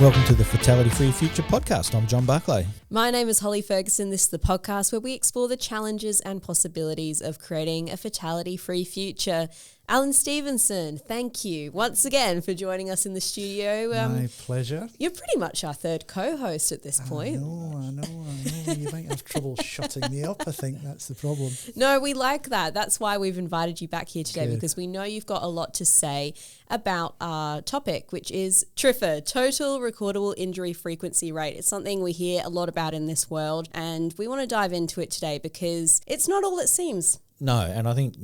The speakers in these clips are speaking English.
Welcome to the Fatality Free Future podcast. I'm John Buckley. My name is Holly Ferguson. This is the podcast where we explore the challenges and possibilities of creating a fatality-free future. Alan Stevenson, thank you once again for joining us in the studio. My pleasure. You're pretty much our third co-host at this point. I know. You might have trouble shutting me up. I think that's the problem. No, we like that. That's why we've invited you back here today, Good. because we know you've got a lot to say about our topic, which is TRIFR, Total Recordable Injury Frequency Rate. It's something we hear a lot about in this world, and we want to dive into it today because it's not all it seems. No, and I think,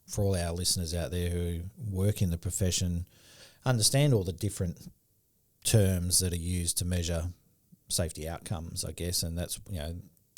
for all our listeners out there who work in the profession, understand all the different terms that are used to measure safety outcomes, I guess, and that's,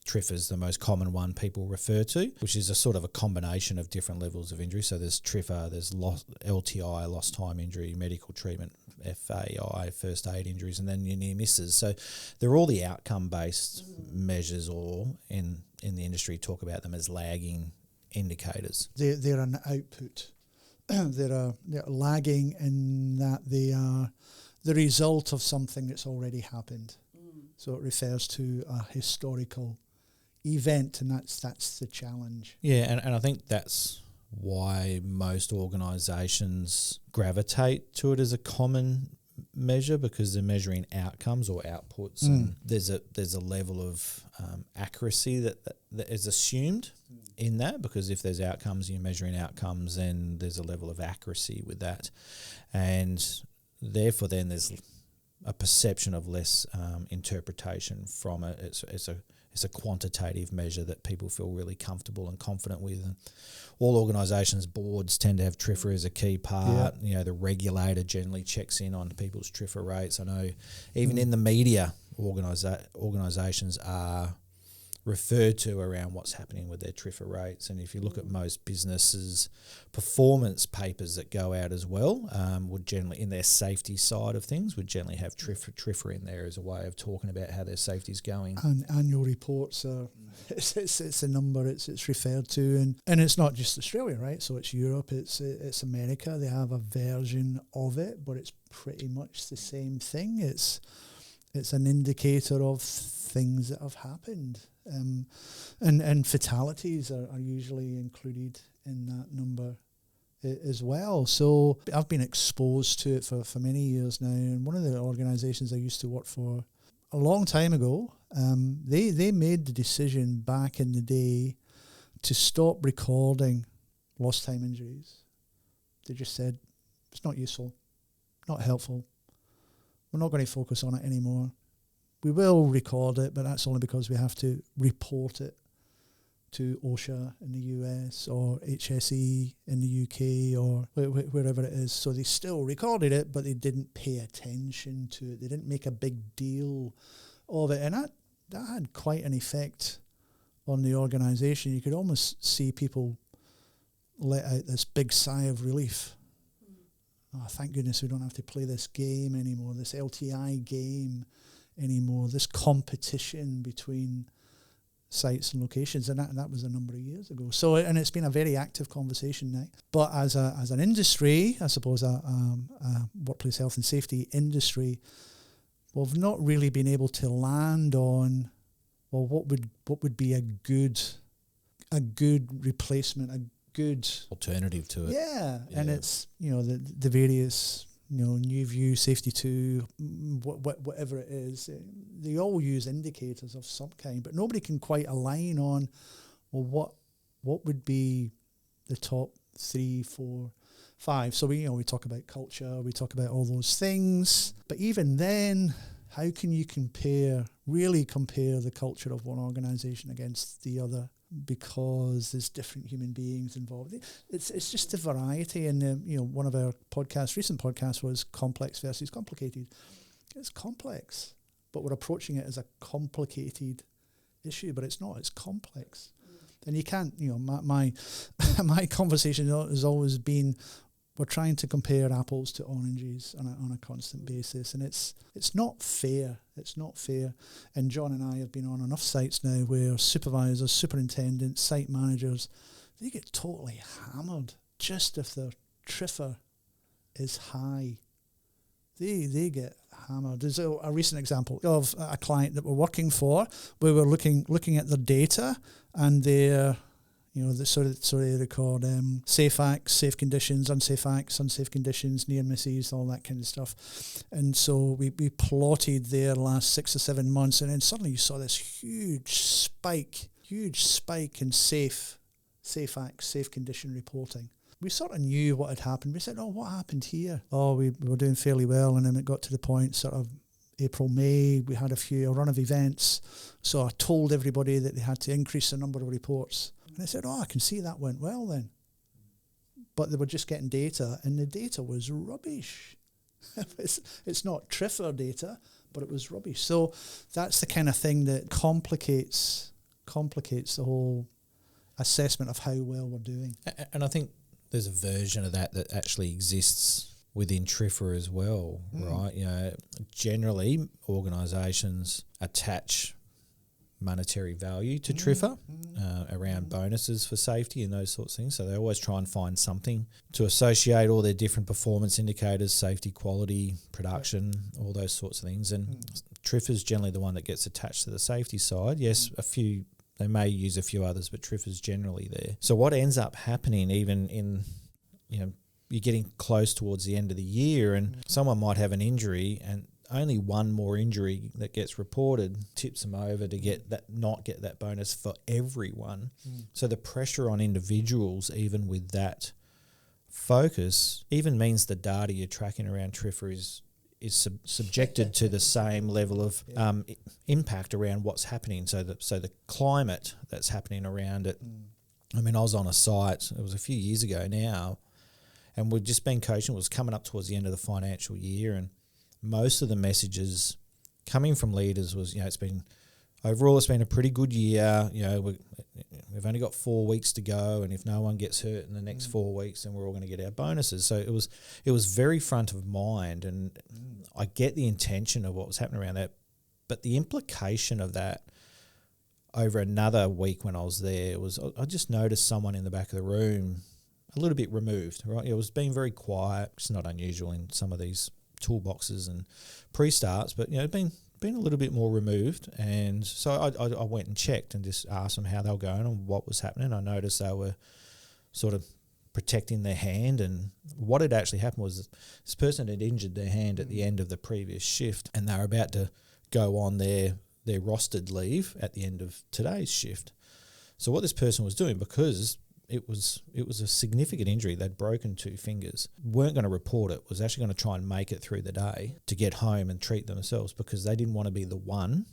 TRIFR is the most common one people refer to, which is a sort of a combination of different levels of injury. So there's TRIFR, there's LTI, lost time injury, medical treatment, FAI, first aid injuries, and then your near misses. So they're all the outcome-based measures, or in the industry talk about them as lagging indicators. They're an output. They're lagging in that they are the result of something that's already happened. So it refers to a historical event, and that's the challenge. Yeah, and I think that's why most organisations gravitate to it as a common measure, because they're measuring outcomes or outputs, and there's a level of accuracy that is assumed in that, because if there's outcomes, you're measuring outcomes, then there's a level of accuracy with that, and therefore then there's a perception of less interpretation from it. It's a quantitative measure that people feel really comfortable and confident with. And all organisations' boards tend to have TRIFR as a key part. Yeah. The regulator generally checks in on people's TRIFR rates. I know even in the media, organisations are referred to around what's happening with their TRIFR rates. And if you look at most businesses' performance papers that go out as well, would generally, in their safety side of things, would generally have TRIFR in there as a way of talking about how their safety's going. And annual reports are, it's a number it's referred to, and it's not just Australia, right? So it's Europe, it's America. They have a version of it, but it's pretty much the same thing. It's an indicator of things that have happened. And fatalities are usually included in that number as well. So I've been exposed to it for many years now. And one of the organisations I used to work for a long time ago, they made the decision back in the day to stop recording lost time injuries. They just said, it's not useful, not helpful. We're not going to focus on it anymore. We will record it, but that's only because we have to report it to OSHA in the US or HSE in the UK or wherever it is. So they still recorded it, but they didn't pay attention to it. They didn't make a big deal of it. And that had quite an effect on the organisation. You could almost see people let out this big sigh of relief. Oh, thank goodness we don't have to play this game anymore, this LTI game anymore, this competition between sites and locations, and that was a number of years ago. So, and it's been a very active conversation now. But as an industry, I suppose a workplace health and safety industry, we've not really been able to land on, well, what would be a good replacement, a good alternative to it. Yeah. And it's the various New View, Safety 2, whatever it is, they all use indicators of some kind, but nobody can quite align on, well, what would be the top 3, 4, 5. So we talk about culture, we talk about all those things, but even then, how can you really compare the culture of one organisation against the other? Because there's different human beings involved. It's just a variety, and one of our recent podcasts was complex versus complicated. It's complex, but we're approaching it as a complicated issue, but it's not. It's complex, and you can't. My conversation has always been, we're trying to compare apples to oranges on a constant basis, and it's not fair. It's not fair. And John and I have been on enough sites now where supervisors, superintendents, site managers, they get totally hammered just if their TRIFR is high. they get hammered. There's a recent example of a client that we're working for. We were looking at their data and their, they're called safe acts, safe conditions, unsafe acts, unsafe conditions, near misses, all that kind of stuff. And so we plotted their last 6 or 7 months, and then suddenly you saw this huge spike in safe acts, safe condition reporting. We sort of knew what had happened. We said, what happened here? We were doing fairly well, and then it got to the point sort of April, May, we had a run of events. So I told everybody that they had to increase the number of reports. And I said, I can see that went well then. But they were just getting data, and the data was rubbish. It's not TRIFR data, but it was rubbish. So that's the kind of thing that complicates the whole assessment of how well we're doing. And I think there's a version of that actually exists within TRIFR as well, right? Generally organisations attach monetary value to TRIFR around bonuses for safety and those sorts of things. So they always try and find something to associate all their different performance indicators, safety, quality, production, all those sorts of things. And TRIFR is generally the one that gets attached to the safety side. Yes, they may use a few others, but TRIFR is generally there. So what ends up happening even in, you're getting close towards the end of the year and someone might have an injury and only one more injury that gets reported tips them over to not get that bonus for everyone. So the pressure on individuals, even with that focus, even means the data you're tracking around TRIFR is subjected to the same level of impact around what's happening. So the climate that's happening around it. I mean, I was on a site, it was a few years ago now, and we'd just been coaching. It was coming up towards the end of the financial year, and most of the messages coming from leaders was, it's been a pretty good year. We've only got 4 weeks to go, and if no one gets hurt in the next 4 weeks, then we're all going to get our bonuses. So it was very front of mind, and I get the intention of what was happening around that, but the implication of that over another week when I was there was I just noticed someone in the back of the room a little bit removed. Right, it was being very quiet. It's not unusual in some of these toolboxes and pre-starts, but been a little bit more removed. And so I went and checked and just asked them how they were going and what was happening. I noticed they were sort of protecting their hand, and what had actually happened was this person had injured their hand at the end of the previous shift, and they were about to go on their rostered leave at the end of today's shift. So what this person was doing, because it was a significant injury, they'd broken 2 fingers, weren't going to report it, was actually going to try and make it through the day to get home and treat themselves, because they didn't want to be the one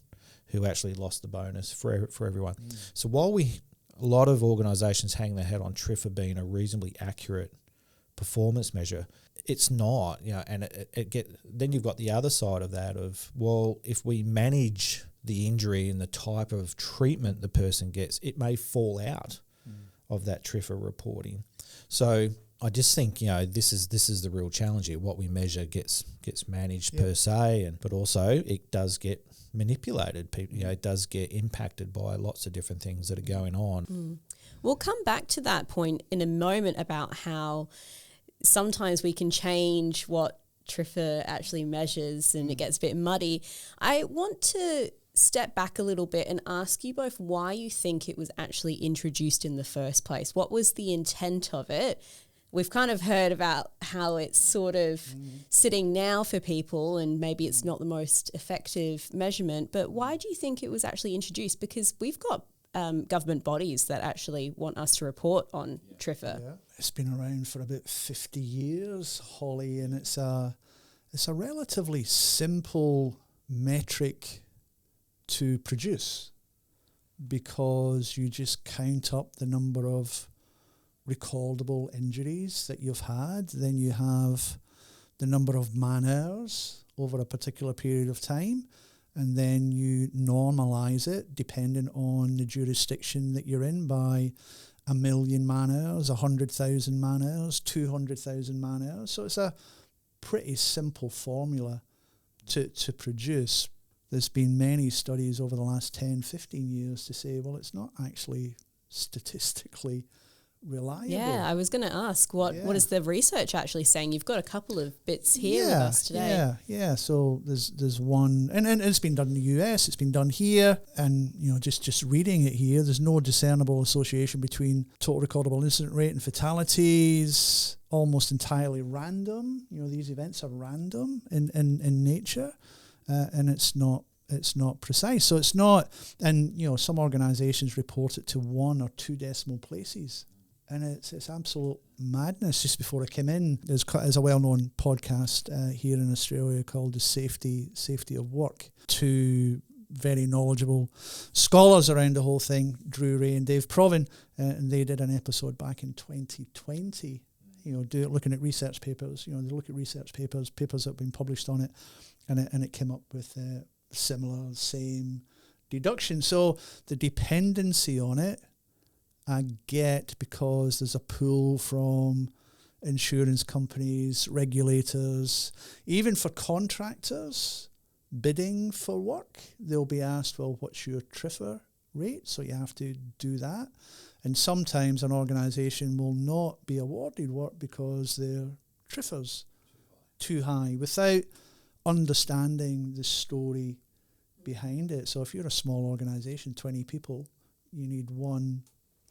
who actually lost the bonus for everyone. So while a lot of organisations hang their head on TRIFR being a reasonably accurate performance measure, it's not, and then you've got the other side of that of, well, if we manage the injury and the type of treatment the person gets, it may fall out of that TRIFR reporting. So I just think, this is the real challenge here. What we measure gets managed per se, but also it does get manipulated. People, it does get impacted by lots of different things that are going on. We'll come back to that point in a moment about how sometimes we can change what TRIFR actually measures and it gets a bit muddy. I want to step back a little bit and ask you both why you think it was actually introduced in the first place. What was the intent of it? We've kind of heard about how it's sort of sitting now for people and maybe it's not the most effective measurement, but why do you think it was actually introduced? Because we've got government bodies that actually want us to report on TRIFR. Yeah. It's been around for about 50 years, Holly, and it's a relatively simple metric to produce, because you just count up the number of recordable injuries that you've had, then you have the number of man hours over a particular period of time, and then you normalise it depending on the jurisdiction that you're in by 1 million man hours, 100,000 man hours, 200,000 man hours. So it's a pretty simple formula to produce. There's been many studies over the last 10, 15 years to say, well, it's not actually statistically reliable. Yeah, I was going to ask, what is the research actually saying? You've got a couple of bits here with us today. Yeah. So there's one, and it's been done in the US, it's been done here, and just reading it here, there's no discernible association between total recordable incident rate and fatalities. Almost entirely random. These events are random in nature, and it's not precise. So it's not, and some organizations report it to 1 or 2 decimal places, and it's absolute madness. Just before I came in, there's a well-known podcast here in Australia called the Safety of Work. 2 very knowledgeable scholars around the whole thing, Drew Ray and Dave Provin, and they did an episode back in 2020. Looking at research papers. They look at research papers that have been published on it, and it came up with same deduction. So the dependency on it, I get, because there's a pull from insurance companies, regulators, even for contractors bidding for work. They'll be asked, well, what's your TRIFR rate? So you have to do that. And sometimes an organisation will not be awarded work because their TRIFR's too high, without understanding the story behind it. So if you're a small organisation, 20 people, you need 1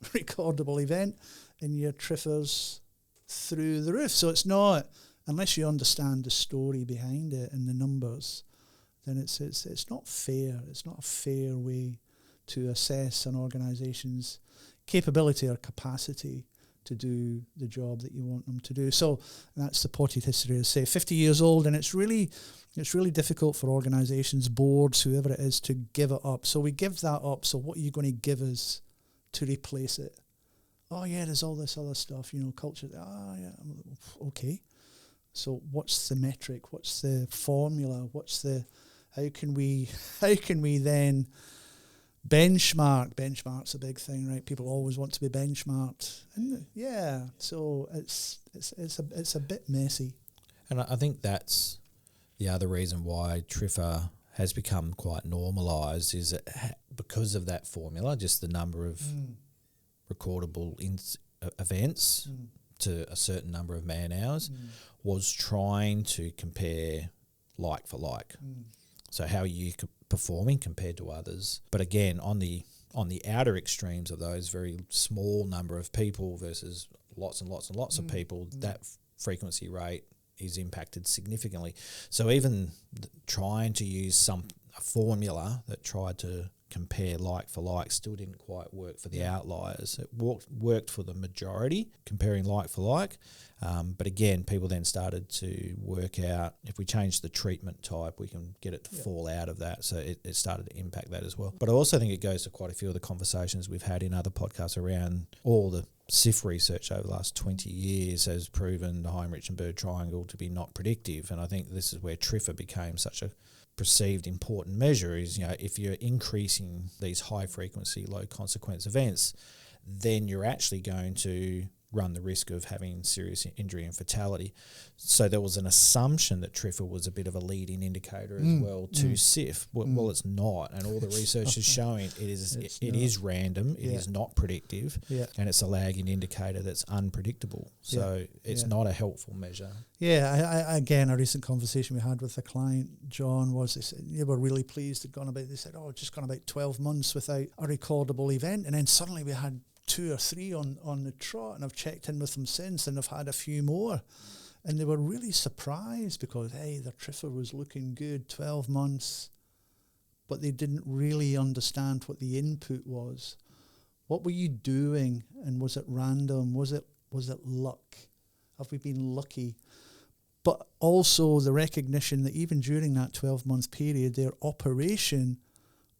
recordable event and your TRIFR's through the roof. So it's not, unless you understand the story behind it and the numbers, then it's not fair. It's not a fair way to assess an organisation's capability or capacity to do the job that you want them to do. So that's the potted history. As say 50 years old, and it's really difficult for organisations, boards, whoever it is, to give it up. So we give that up. So what are you going to give us to replace it? Oh yeah, there's all this other stuff, culture. Oh yeah, okay. So what's the metric? What's the formula? How can we then benchmark? Benchmark's a big thing, right? People always want to be benchmarked, and so it's a bit messy. And I think that's the other reason why TRIFR has become quite normalised, is that because of that formula, just the number of recordable events to a certain number of man hours, was trying to compare like for like. So how are you performing compared to others? But again, on the outer extremes of those, very small number of people versus lots and lots and lots of people, that frequency rate is impacted significantly. So even trying to use a formula that tried to compare like for like still didn't quite work for the outliers. It worked for the majority, comparing like for like. But again, people then started to work out, if we change the treatment type, we can get it to fall out of that. So it started to impact that as well. But I also think it goes to quite a few of the conversations we've had in other podcasts around all the SIF research over the last 20 years has proven the Heinrich and Bird triangle to be not predictive. And I think this is where TRIFR became such a perceived important measure, is, if you're increasing these high frequency, low consequence events, then you're actually going to run the risk of having serious injury and fatality. So there was an assumption that TRIFR was a bit of a leading indicator as well to SIF. Well, it's not, and all the research is showing it is random, it is not predictive, and it's a lagging indicator that's unpredictable. So it's not a helpful measure. Yeah, again, a recent conversation we had with a client, John, was they were really pleased. They said, it's just gone about 12 months without a recordable event, and then suddenly we had 2 or 3 on the trot, and I've checked in with them since, and I've had a few more, and they were really surprised because, hey, their TRIFR was looking good, 12 months, but they didn't really understand what the input was. What were you doing, and was it random? Was it luck? Have we been lucky? But also the recognition that even during that 12-month period, their operation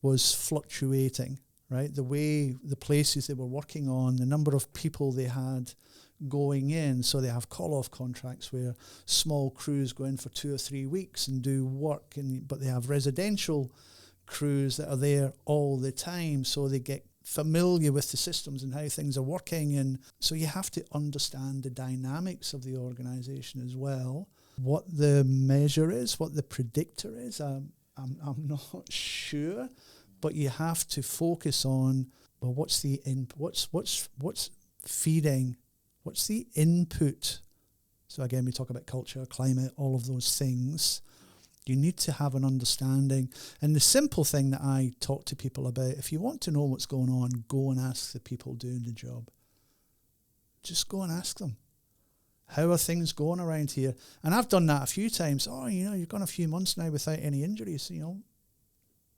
was fluctuating. Right, the places they were working on, the number of people they had going in. So they have call-off contracts where small crews go in for 2 or 3 weeks and do work, but they have residential crews that are there all the time. So they get familiar with the systems and how things are working. And so you have to understand the dynamics of the organisation as well. What the measure is, what the predictor is, I'm not sure. But you have to focus on, well, what's feeding, what's the input? So again, we talk about culture, climate, all of those things. You need to have an understanding. And the simple thing that I talk to people about, if you want to know what's going on, go and ask the people doing the job. Just go and ask them. How are things going around here? And I've done that a few times. Oh, you've gone a few months now without any injuries.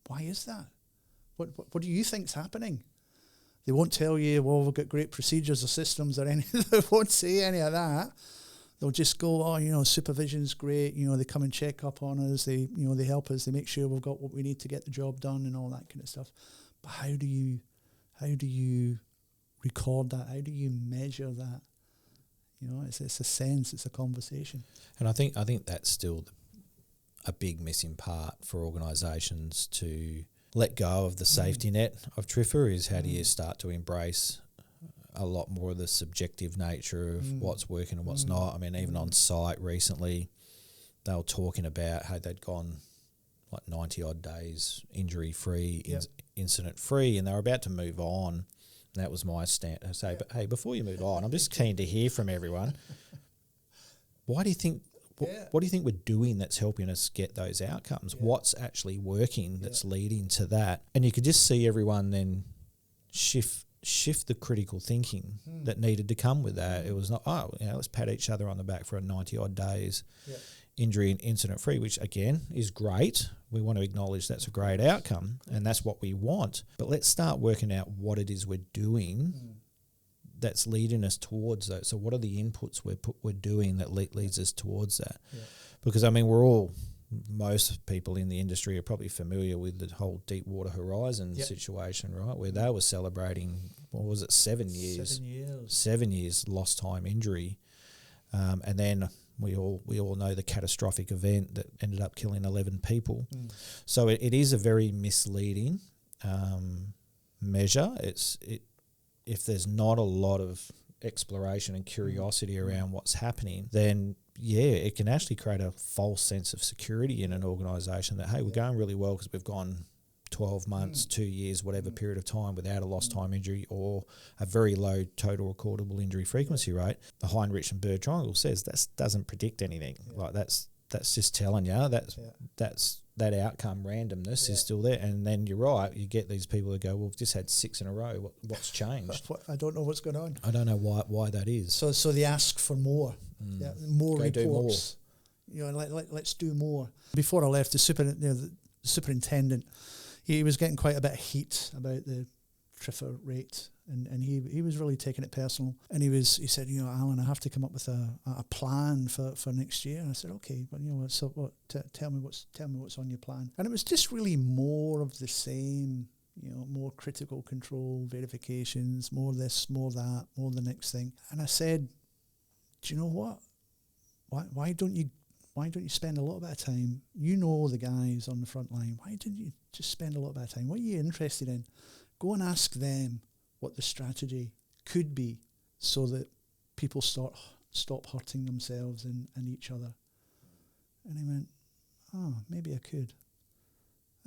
Why is that? What do you think's happening? They won't tell you, well, we've got great procedures or systems or anything. They won't say any of that. They'll just go, oh, supervision's great. They come and check up on us. They help us. They make sure we've got what we need to get the job done and all that kind of stuff. But how do you record that? How do you measure that? It's a sense. It's a conversation. And I think that's still a big missing part for organisations to let go of the safety net of TRIFR. Is how do you start to embrace a lot more of the subjective nature of what's working and what's not. I mean, even on site recently, they were talking about how they'd gone like 90 odd days injury free, incident free, and they were about to move on. And that was my stand. I say, but hey, before you move on, I'm just keen to hear from everyone. Why do you think? What do you think we're doing that's helping us get those outcomes? What's actually working that's leading to that? And you could just see everyone then shift the critical thinking that needed to come with that. It was not, let's pat each other on the back for a 90 odd days injury and incident free, which again is great. We want to acknowledge that's a great outcome and that's what we want. But let's start working out what it is we're doing that's leading us towards that. So what are the inputs we're doing that leads us towards that? Because I mean, most people in the industry are probably familiar with the whole Deepwater Horizon situation, right? Where they were celebrating, 7 years? 7 years. 7 years lost time injury. And then we all know the catastrophic event that ended up killing 11 people. So it is a very misleading measure. If there's not a lot of exploration and curiosity around what's happening, then it can actually create a false sense of security in an organisation that, hey, we're going really well because we've gone 12 months, 2 years, whatever period of time without a lost time injury or a very low total recordable injury frequency rate. The Heinrich and Bird Triangle says that doesn't predict anything. Like that's just telling you that outcome randomness is still there. And then you're right, you get these people that go, well, we've just had 6 in a row. What's changed? I don't know what's going on. I don't know why that is. So they ask for more. More Go reports. Do more. Let's do more. Before I left, the superintendent, he was getting quite a bit of heat about the TRIFR rate, and he was really taking it personal. And he said, Alan, I have to come up with a plan for next year. And I said, okay, but tell me what's on your plan. And it was just really more of the same, more critical control, verifications, more this, more that, more the next thing. And I said, do you know what? Why don't you spend a little bit of time? You know the guys on the front line. Why didn't you just spend a little bit of time? What are you interested in? Go and ask them what the strategy could be so that people stop hurting themselves and each other. And he went, maybe I could.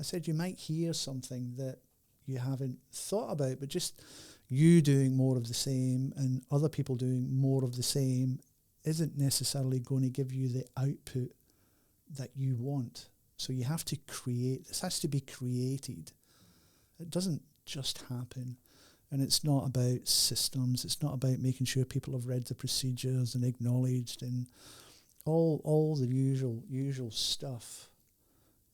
I said, you might hear something that you haven't thought about, but just you doing more of the same and other people doing more of the same isn't necessarily going to give you the output that you want. So you have to create. This has to be created. It doesn't just happen. And it's not about systems. It's not about making sure people have read the procedures and acknowledged and all the usual stuff.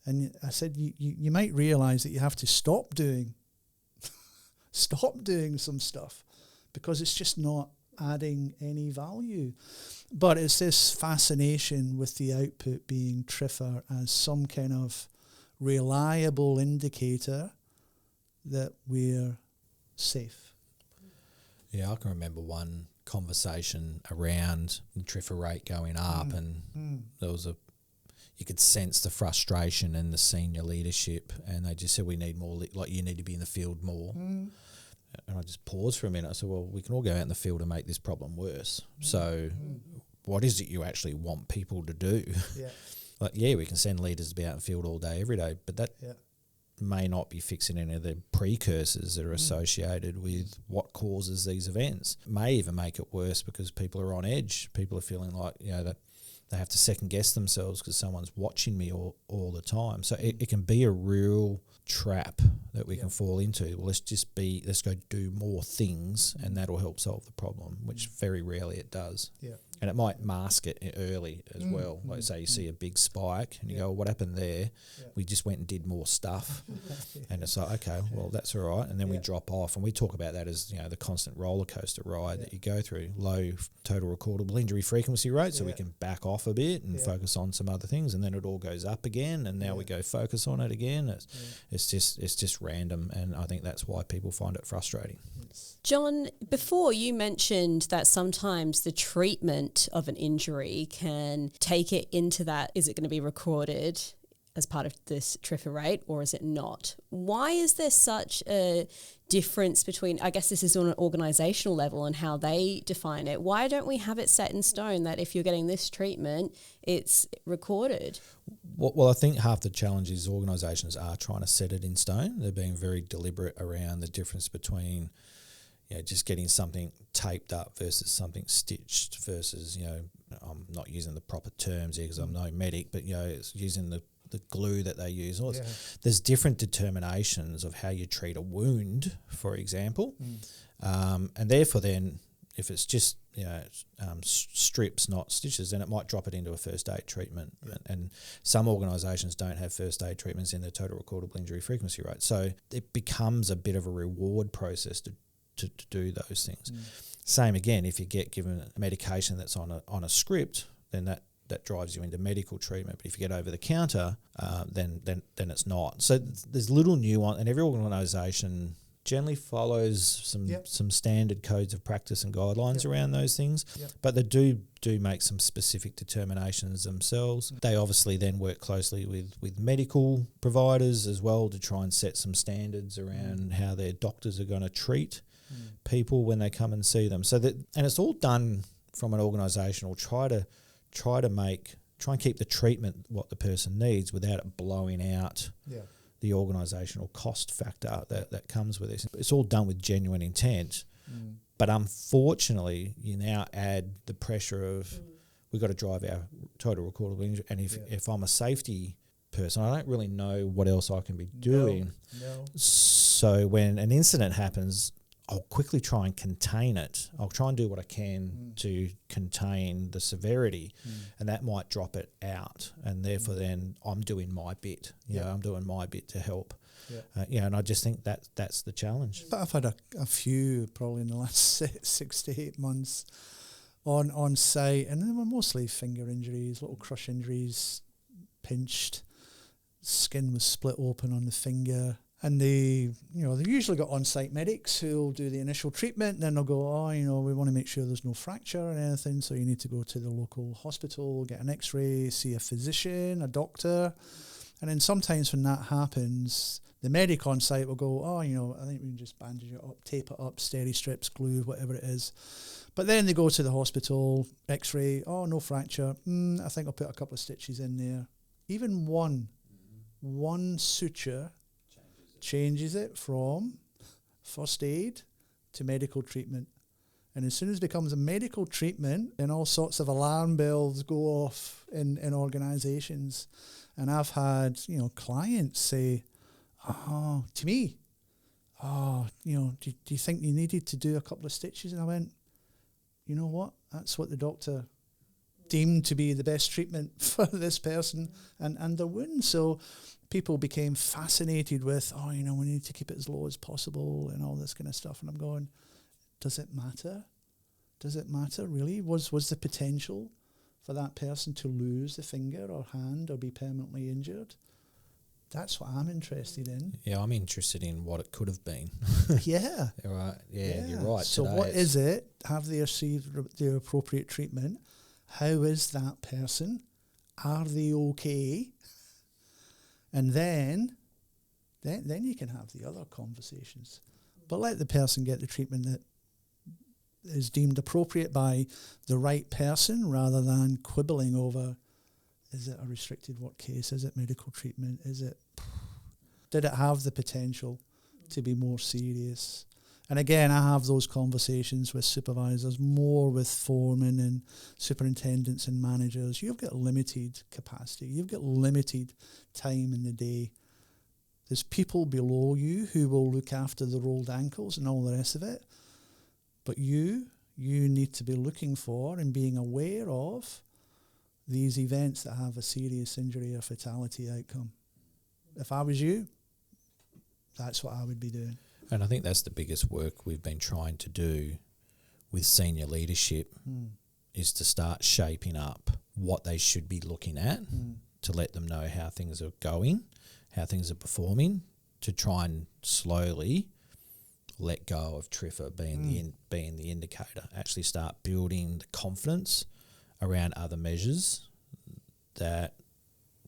And I said, you might realise that you have to stop doing some stuff because it's just not adding any value. But it's this fascination with the output being TRIFR as some kind of reliable indicator that we're safe. Yeah, I can remember one conversation around the TRIFR rate going up and there was you could sense the frustration in the senior leadership and they just said, we need more, you need to be in the field more. And I just paused for a minute. I said, well, we can all go out in the field and make this problem worse. So what is it you actually want people to do? We can send leaders to be out in the field all day, every day, but may not be fixing any of the precursors that are associated with what causes these events. It may even make it worse because people are on edge. People are feeling like, that they have to second guess themselves because someone's watching me all the time. So it can be a real trap that we can fall into. Well, let's go do more things and that'll help solve the problem, which very rarely it does. Yeah. And it might mask it early as well. Like say you see a big spike and you go, what happened there? Yeah. We just went and did more stuff. And it's like, okay, well, that's all right. And then we drop off. And we talk about that as, the constant roller coaster ride that you go through. Low total recordable injury frequency rate, so we can back off a bit and focus on some other things. And then it all goes up again. And now we go focus on it again. It's just random. And I think that's why people find it frustrating. John, before you mentioned that sometimes the treatment of an injury can take it into that, is it going to be recorded as part of this TRIFR rate or is it not? Why is there such a difference between, I guess this is on an organisational level and how they define it. Why don't we have it set in stone that if you're getting this treatment, it's recorded? Well, I think half the challenge is organisations are trying to set it in stone. They're being very deliberate around the difference between just getting something taped up versus something stitched versus, I'm not using the proper terms here because I'm no medic, but, it's using the glue that they use. There's different determinations of how you treat a wound, for example. And therefore then, if it's just, strips, not stitches, then it might drop it into a first aid treatment. And some organisations don't have first aid treatments in their total recordable injury frequency rate. So it becomes a bit of a reward process to do those things. Same again, if you get given a medication that's on a script, then that drives you into medical treatment. But if you get over the counter, then it's not. So there's little nuance, and every organisation generally follows some standard codes of practice and guidelines around those things. But they do make some specific determinations themselves. They obviously then work closely with medical providers as well to try and set some standards around how their doctors are going to treat people when they come and see them. So that, and it's all done from an organisational try and keep the treatment what the person needs without it blowing out the organisational cost factor that comes with this. It's all done with genuine intent, but unfortunately you now add the pressure of we've got to drive our total recordable injury, and if I'm a safety person, I don't really know what else I can be doing. No. So when an incident happens, I'll quickly try and contain it. I'll try and do what I can to contain the severity, and that might drop it out. And therefore, then I'm doing my bit. I'm doing my bit to help. And I just think that's the challenge. But I've had a few probably in the last 6 to 8 months on site, and they were mostly finger injuries, little crush injuries, pinched, skin was split open on the finger. And they usually got on-site medics who'll do the initial treatment, and then they'll go, we want to make sure there's no fracture or anything, so you need to go to the local hospital, get an x-ray, see a physician, a doctor. And then sometimes when that happens, the medic on site will go, I think we can just bandage it up, tape it up, steri strips, glue, whatever it is. But then they go to the hospital, x-ray, no fracture, I think I'll put a couple of stitches in there. Even one suture changes it from first aid to medical treatment. And as soon as it becomes a medical treatment, then all sorts of alarm bells go off in organisations. And I've had, clients say, to me, do you think you needed to do a couple of stitches? And I went, you know what? That's what the doctor deemed to be the best treatment for this person and their wound. So people became fascinated with, we need to keep it as low as possible and all this kind of stuff. And I'm going, does it matter? Does it matter, really? Was the potential for that person to lose a finger or hand or be permanently injured? That's what I'm interested in. Yeah, I'm interested in what it could have been. Yeah. Right. Yeah, you're right. So what is it? Have they received the appropriate treatment? How is that person? Are they okay? And then you can have the other conversations. But let the person get the treatment that is deemed appropriate by the right person rather than quibbling over, is it a restricted work case? Is it medical treatment? Is it... Did it have the potential to be more serious? And again, I have those conversations with supervisors, more with foremen and superintendents and managers. You've got limited capacity. You've got limited time in the day. There's people below you who will look after the rolled ankles and all the rest of it. But you need to be looking for and being aware of these events that have a serious injury or fatality outcome. If I was you, that's what I would be doing. And I think that's the biggest work we've been trying to do with senior leadership is to start shaping up what they should be looking at to let them know how things are going, how things are performing, to try and slowly let go of TRIFR being the indicator, actually start building the confidence around other measures that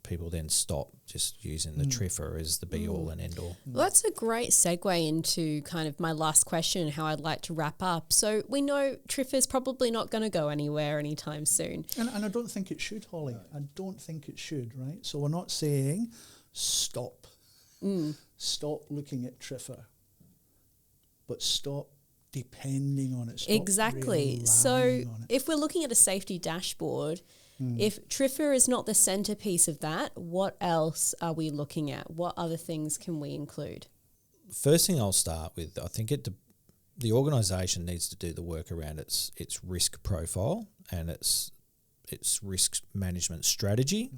people then stop just using the TRIFR as the be-all and end-all. Well, that's a great segue into kind of my last question and how I'd like to wrap up. So we know TRIFR is probably not going to go anywhere anytime soon. And I don't think it should, Holly. I don't think it should, right? So we're not saying stop. Stop looking at TRIFR. But stop depending on it. Stop exactly. So if we're looking at a safety dashboard, if TRIFR is not the centerpiece of that, what else are we looking at? What other things can we include? First thing I'll start with, I think the organisation needs to do the work around its risk profile and its risk management strategy,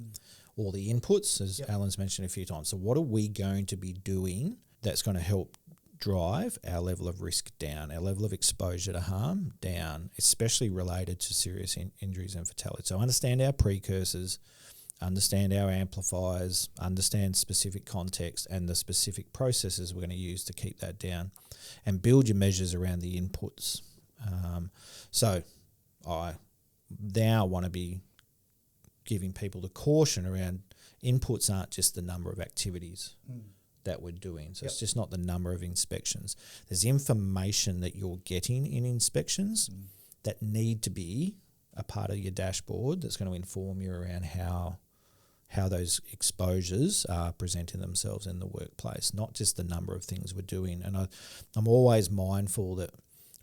or the inputs, as Alan's mentioned a few times. So what are we going to be doing that's going to help drive our level of risk down, our level of exposure to harm down, especially related to serious injuries and fatalities. So understand our precursors, understand our amplifiers, understand specific context and the specific processes we're going to use to keep that down, and build your measures around the inputs. So I now want to be giving people the caution around inputs aren't just the number of activities that we're doing. So it's just not the number of inspections. There's information that you're getting in inspections that need to be a part of your dashboard that's going to inform you around how those exposures are presenting themselves in the workplace, not just the number of things we're doing. And I'm always mindful that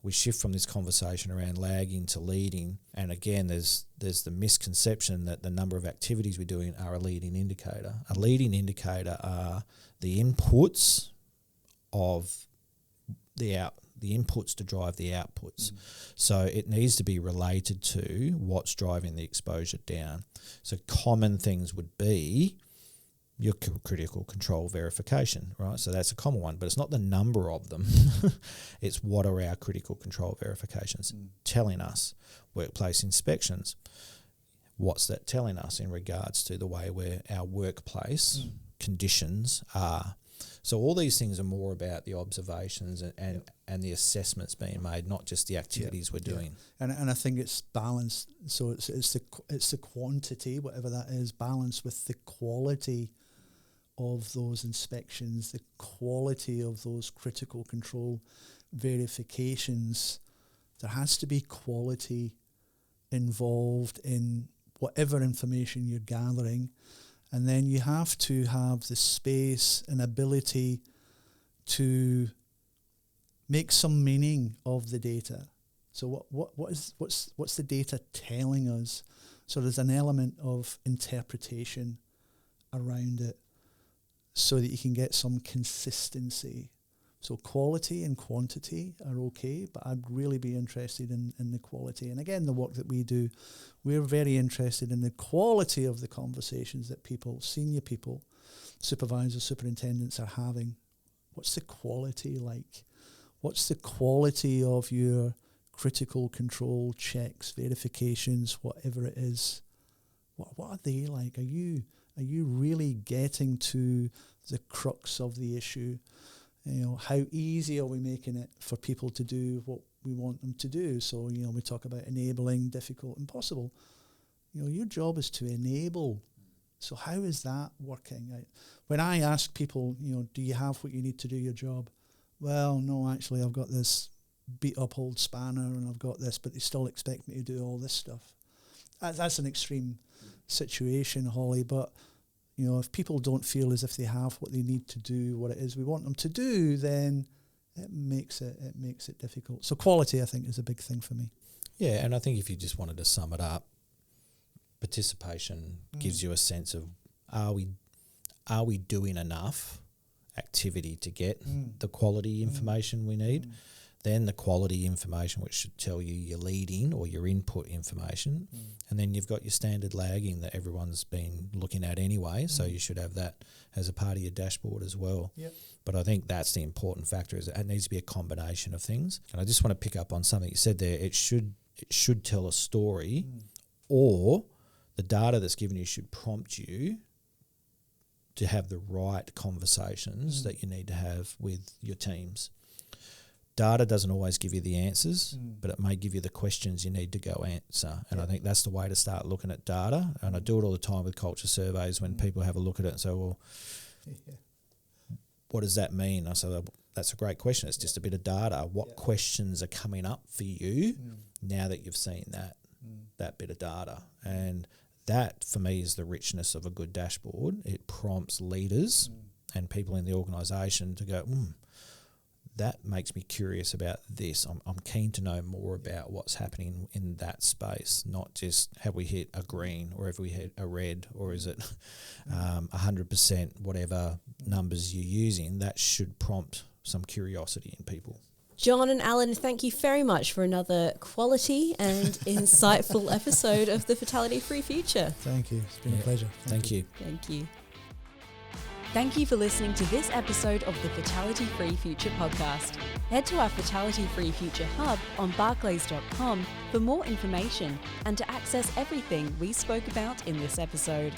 we shift from this conversation around lagging to leading. And again, there's the misconception that the number of activities we're doing are a leading indicator. A leading indicator are the inputs of the inputs to drive the outputs. So it needs to be related to what's driving the exposure down. So common things would be your critical control verification, right? So that's a common one, but it's not the number of them. It's what are our critical control verifications telling us. Workplace inspections, what's that telling us in regards to the way where our workplace conditions are. So all these things are more about the observations and the assessments being made, not just the activities we're doing. And I think it's balanced. So it's the quantity, whatever that is, balanced with the quality of those inspections, the quality of those critical control verifications. There has to be quality involved in whatever information you're gathering. And then you have to have the space and ability to make some meaning of the data. So what's the data telling us? So there's an element of interpretation around it so that you can get some consistency. So quality and quantity are okay, but I'd really be interested in the quality. And again, the work that we do, we're very interested in the quality of the conversations that people, senior people, supervisors, superintendents are having. What's the quality like? What's the quality of your critical control checks, verifications, whatever it is? What are they like? Are you really getting to the crux of the issue? You know, how easy are we making it for people to do what we want them to do? So, you know, we talk about enabling, difficult, impossible. You know, your job is to enable. So how is that working? When I ask people, you know, do you have what you need to do your job? Well, no, actually, I've got this beat up old spanner and I've got this, but they still expect me to do all this stuff. That's an extreme situation, Holly, but You know, if people don't feel as if they have what they need to do what it is we want them to do, then it makes it difficult. So quality, I think, is a big thing for me. Yeah, and I think if you just wanted to sum it up, participation gives you a sense of are we doing enough activity to get the quality information we need? Then the quality information, which should tell you your leading or your input information. And then you've got your standard lagging that everyone's been looking at anyway, so you should have that as a part of your dashboard as well. Yep. But I think that's the important factor, is it needs to be a combination of things. And I just want to pick up on something you said there. It should tell a story, or the data that's given you should prompt you to have the right conversations that you need to have with your teams. Data doesn't always give you the answers, but it may give you the questions you need to go answer. And I think that's the way to start looking at data. And I do it all the time with culture surveys when people have a look at it and say, well, what does that mean? I say, well, that's a great question. It's just a bit of data. What questions are coming up for you now that you've seen that bit of data? And that, for me, is the richness of a good dashboard. It prompts leaders and people in the organisation to go, that makes me curious about this. I'm keen to know more about what's happening in that space, not just have we hit a green or have we hit a red, or is it 100%, whatever numbers you're using. That should prompt some curiosity in people. John and Alan, thank you very much for another quality and insightful episode of the Fatality Free Future. Thank you. It's been a pleasure. Thank you. Thank you. Thank you for listening to this episode of the Fatality Free Future podcast. Head to our Fatality Free Future hub on barclays.com for more information and to access everything we spoke about in this episode.